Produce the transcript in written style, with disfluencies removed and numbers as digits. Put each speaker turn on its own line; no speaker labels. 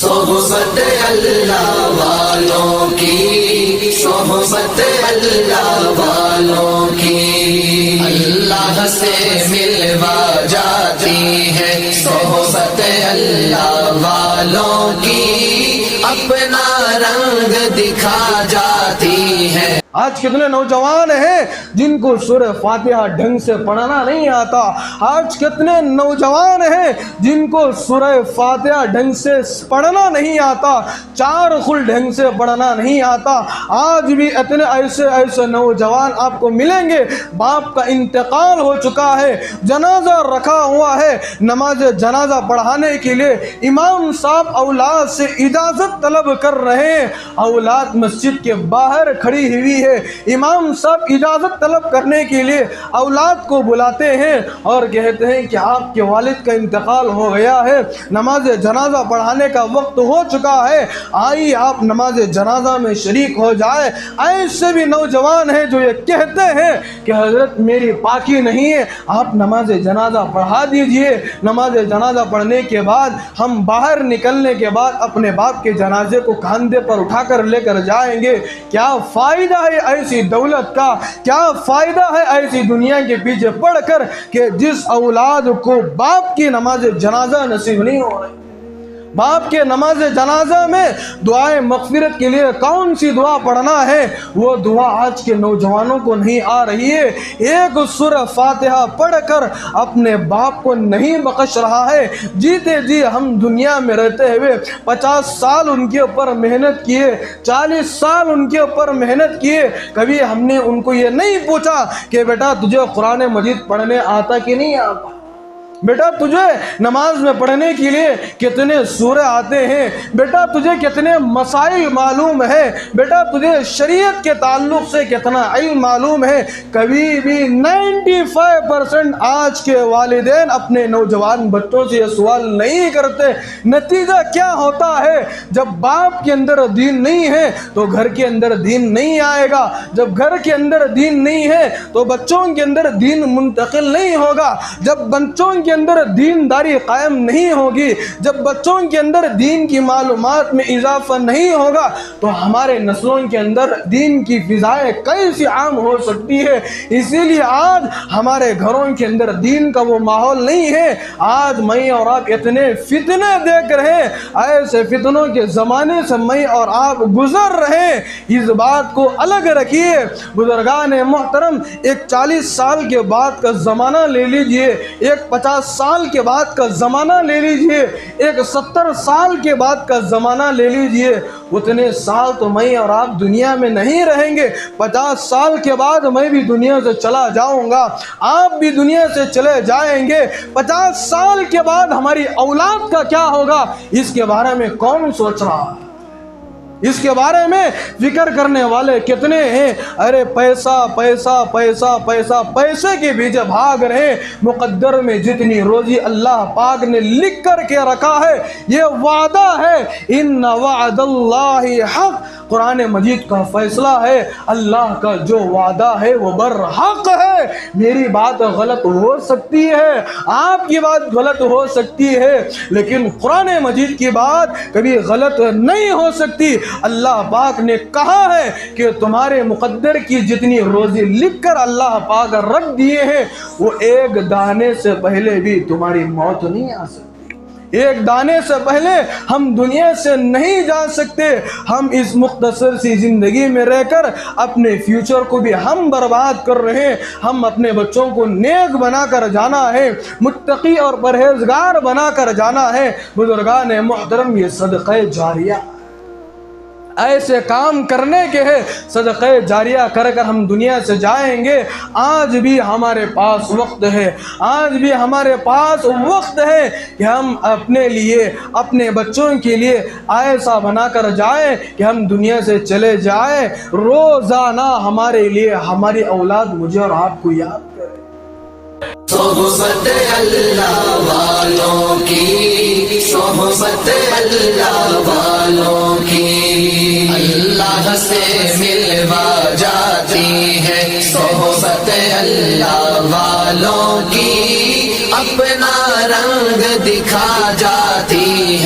صحبت اللہ والوں کی، صحبت اللہ والوں کی، اللہ سے ملوا جاتی ہے صحبت اللہ والوں کی، اپنا رنگ دکھا جاتی ہے۔
آج کتنے نوجوان ہیں جن کو سورہ فاتحہ ڈھنگ سے پڑھنا نہیں آتا، آج کتنے نوجوان ہیں جن کو سورہ فاتحہ ڈھنگ سے پڑھنا نہیں آتا، چار خل ڈھنگ سے پڑھنا نہیں آتا۔ آج بھی اتنے ایسے نوجوان آپ کو ملیں گے، باپ کا انتقال ہو چکا ہے، جنازہ رکھا ہوا ہے، نماز جنازہ پڑھانے کے لیے امام صاحب اولاد سے اجازت طلب کر رہے ہیں، اولاد مسجد کے باہر کھڑی ہوئی ہے، امام صاحب اجازت طلب کرنے کے لیے اولاد کو بلاتے ہیں اور کہتے ہیں کہ آپ کے والد کا انتقال ہو گیا ہے، نماز جنازہ پڑھانے کا وقت ہو چکا ہے، آئیے آپ نماز جنازہ میں شریک ہو جائے۔ ایسے بھی نوجوان ہیں جو یہ کہتے ہیں کہ حضرت میری پاکی نہیں ہے، آپ نماز جنازہ پڑھا دیجئے، نماز جنازہ پڑھنے کے بعد ہم باہر نکلنے کے بعد اپنے باپ کے جنازے کو کاندھے پر اٹھا کر لے کر جائیں گے۔ کیا فائدہ ہے ایسی دولت کا، کیا فائدہ ہے ایسی دنیا کے پیچھے پڑھ کر کہ جس اولاد کو باپ کی نماز جنازہ نصیب نہیں ہو رہی۔ باپ کے نماز جنازہ میں دعائے مغفرت کے لیے کون سی دعا پڑھنا ہے، وہ دعا آج کے نوجوانوں کو نہیں آ رہی ہے۔ ایک سورہ فاتحہ پڑھ کر اپنے باپ کو نہیں بخش رہا ہے۔ جیتے جی ہم دنیا میں رہتے ہوئے 50 سال ان کے اوپر محنت کیے، 40 سال ان کے اوپر محنت کیے، کبھی ہم نے ان کو یہ نہیں پوچھا کہ بیٹا تجھے قرآن مجید پڑھنے آتا کہ نہیں آتا، بیٹا تجھے نماز میں پڑھنے کے لیے کتنے سورے آتے ہیں، بیٹا تجھے کتنے مسائل معلوم ہے، بیٹا تجھے شریعت کے تعلق سے کتنا علم معلوم ہے۔ کبھی بھی 95% آج کے والدین اپنے نوجوان بچوں سے یہ سوال نہیں کرتے۔ نتیجہ کیا ہوتا ہے؟ جب باپ کے اندر دین نہیں ہے تو گھر کے اندر دین نہیں آئے گا، جب گھر کے اندر دین نہیں ہے تو بچوں کے اندر دین منتقل نہیں ہوگا، جب بچوں کے اندر دینداری قائم نہیں ہوگی، جب بچوں کے اندر دین کی معلومات میں اضافہ نہیں ہوگا تو ہمارے نسلوں کے اندر دین کی فضائیں کیسے عام ہو سکتی ہے؟ اسی لیے آج ہمارے گھروں کے اندر دین کا وہ ماحول نہیں ہے۔ آج میں اور آپ اتنے فتنے دیکھ رہے ہیں، ایسے فتنوں کے زمانے سے میں اور آپ گزر رہے ہیں۔ اس بات کو الگ رکھیے، بزرگان محترم، ایک 40 سال کے بعد کا زمانہ لے لیجئے، ایک 50 سال کے بعد کا زمانہ لے لیجئے، ایک 70 سال کے بعد کا زمانہ لے لیجئے، اتنے سال تو میں اور آپ دنیا میں نہیں رہیں گے۔ 50 سال کے بعد میں بھی دنیا سے چلا جاؤں گا، آپ بھی دنیا سے چلے جائیں گے۔ 50 سال کے بعد ہماری اولاد کا کیا ہوگا، اس کے بارے میں کون سوچ رہا ہے؟ اس کے بارے میں فکر کرنے والے کتنے ہیں؟ ارے پیسہ پیسہ پیسہ پیسہ، پیسے کے پیچھے بھاگ رہے ہیں۔ مقدر میں جتنی روزی اللہ پاک نے لکھ کر کے رکھا ہے، یہ وعدہ ہے، ان وعد اللہ حق، قرآن مجید کا فیصلہ ہے، اللہ کا جو وعدہ ہے وہ برحق ہے۔ میری بات غلط ہو سکتی ہے، آپ کی بات غلط ہو سکتی ہے، لیکن قرآن مجید کی بات کبھی غلط نہیں ہو سکتی۔ اللہ پاک نے کہا ہے کہ تمہارے مقدر کی جتنی روزی لکھ کر اللہ پاک رکھ دیے ہیں، وہ ایک دانے سے پہلے بھی تمہاری موت نہیں آ سکتی، ایک دانے سے پہلے ہم دنیا سے نہیں جا سکتے۔ ہم اس مختصر سی زندگی میں رہ کر اپنے فیوچر کو بھی ہم برباد کر رہے ہیں۔ ہم اپنے بچوں کو نیک بنا کر جانا ہے، متقی اور پرہیزگار بنا کر جانا ہے۔ بزرگان محترم، یہ صدقہ جاریہ ایسے کام کرنے کے ہیں، صدقہ جاریہ کر کر ہم دنیا سے جائیں گے۔ آج بھی ہمارے پاس وقت ہے، آج بھی ہمارے پاس وقت ہے کہ ہم اپنے لیے، اپنے بچوں کے لیے ایسا بنا کر جائیں کہ ہم دنیا سے چلے جائیں، روزانہ ہمارے لیے ہماری اولاد مجھے اور آپ کو یاد کرے۔
صحبت اللہ والوں کی، صحبت اللہ والوں کی، اللہ سے ملوا جاتی ہے صحبت اللہ والوں کی، اپنا رنگ دکھا جاتی